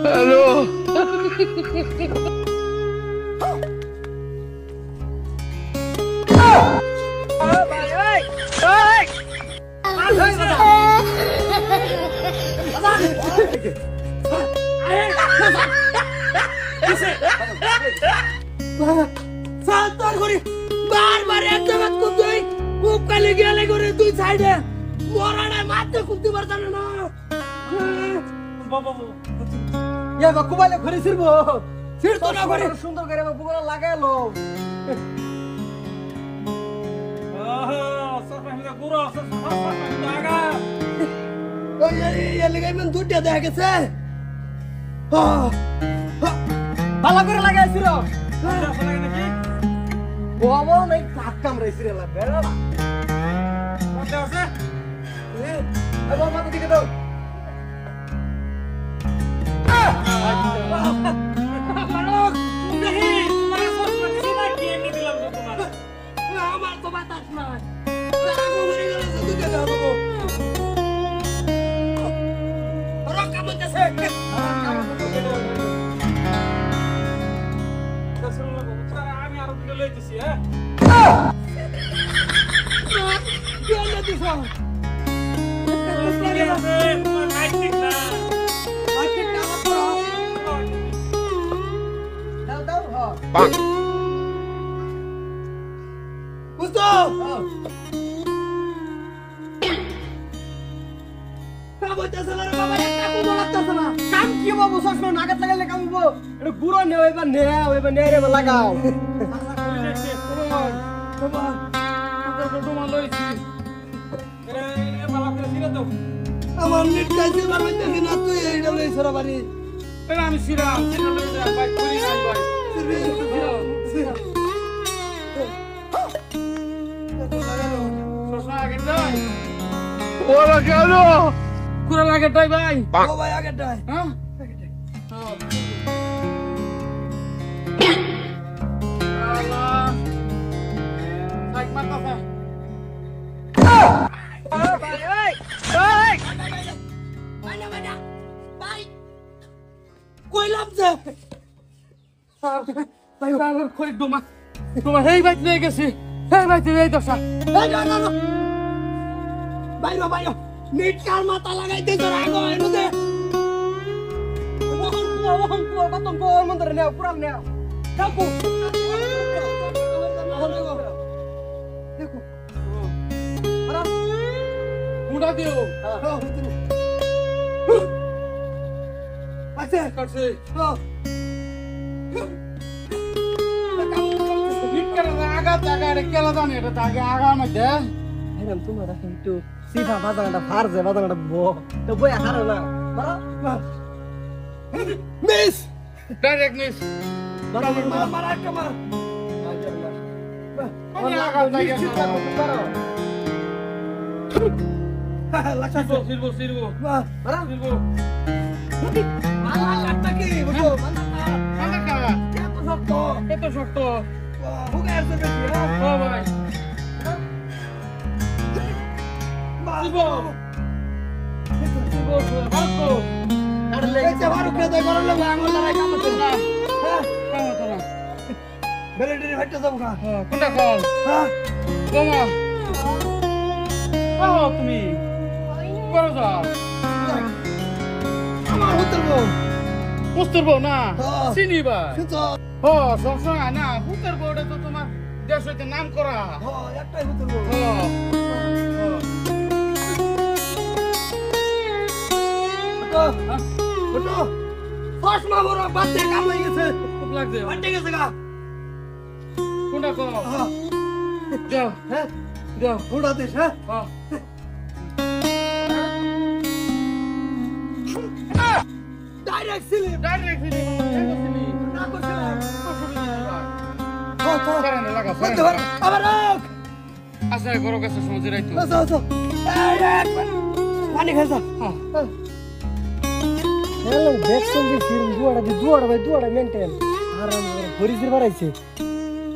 hello বারবার এক জায়গা কুদুই মুখ কালি গেলে করে দুই সাইডে মরানা মারতে কুদতে পারতাম না বাবা এ বাকু বলে ঘরে ছিড়বো ছিড়তো না করে সুন্দর করে বুগলা লাগালো সাফাইলা গুরো সাফাইলা আগা ওই এ লাগাই মান দুটিয়া দেখা গেছে ভালো করে লাগাইছিল লাগা নাকি বাবা নাই কাটকাম রইছে রে বেড়া কোনটা আছে এ বাবা মাথা দিকে দাও মারক नहीं तुम्हारे सोच में किसी ना गेम नहीं दिला तुम्हारा ना हमार तो बात ना रागो मरे गला से तू क्या बाबू रॉक का मत से লইতেছি হ্যাঁ কি হলো দিছো নাইট না দাও দাও হ্যাঁ বুঝছো কামতেছ না রে বাবা একটা কোন লাগতেছ না কাম কি বাবু সসম নাগাত লাগালে কাম হবো এটা গুড়ো নে ওইবা নে রে লাগাও বাবা তোমার লইছি এরে বাবা করে সিরা দাও আমার নিট কাইছে বারবাইতে না তুই এইটা লই সরা বাড়ি এরে আমি সিরা লই যা ভাই করি না ভাই সিরা সসা আগে যাই ওরা কেন কুড়া লাগে তাই ভাই ও ভাই আগে তাই হ্যাঁ মাথা লাগাইতে পুরান নেও মুড়া দিও আছে করছে আগা জায়গায় কেলা জানি এটা আগে আগা মধ্যে এরকম তোমার একটু সিধা বাদানটা ফারজে বাদানটা তো বই হারো না মিস ডাইরেক্ট মিস মারা কামা আমি আগা জায়গা লাগাতো সিরবো মারা সিরবো মালা কাটটা কি বুঝো মালা কাটা এত শক্ত হুগে আছে বেশি ও ভাই সিরবো হারতো আর লেগে বারো কে দই করলে আঙুল লাগাই কাম করতে না হ্যাঁ কাম করতে না বেলেডি হইতে যাব না কোনটা কল হ্যাঁ কোমা ও তুমি করো যাও আমার উত্তরবো না চিনিবা ও সবসময় না উত্তরবোটা তো তোমার দেশ হইতে নাম করা একটাই উত্তরবো বড় বাচ্চা কাম হয়ে গেছে খুব লাগছে ফাটে গেছে গা কোনটা কো যাও হ্যাঁ যাও কোনটা দেশ হ্যাঁ ডাইরেক্ট সিলি না করছিলাম লাগা আবার আচ্ছা গরো কাছে সমঝে রাইতো আচ্ছা পানি খাইছা হ্যালো দেখছেন যে ফিল্ম দুয়াড়া মেনটেন আরাম করে ঘুরি ফির বাড়াইছে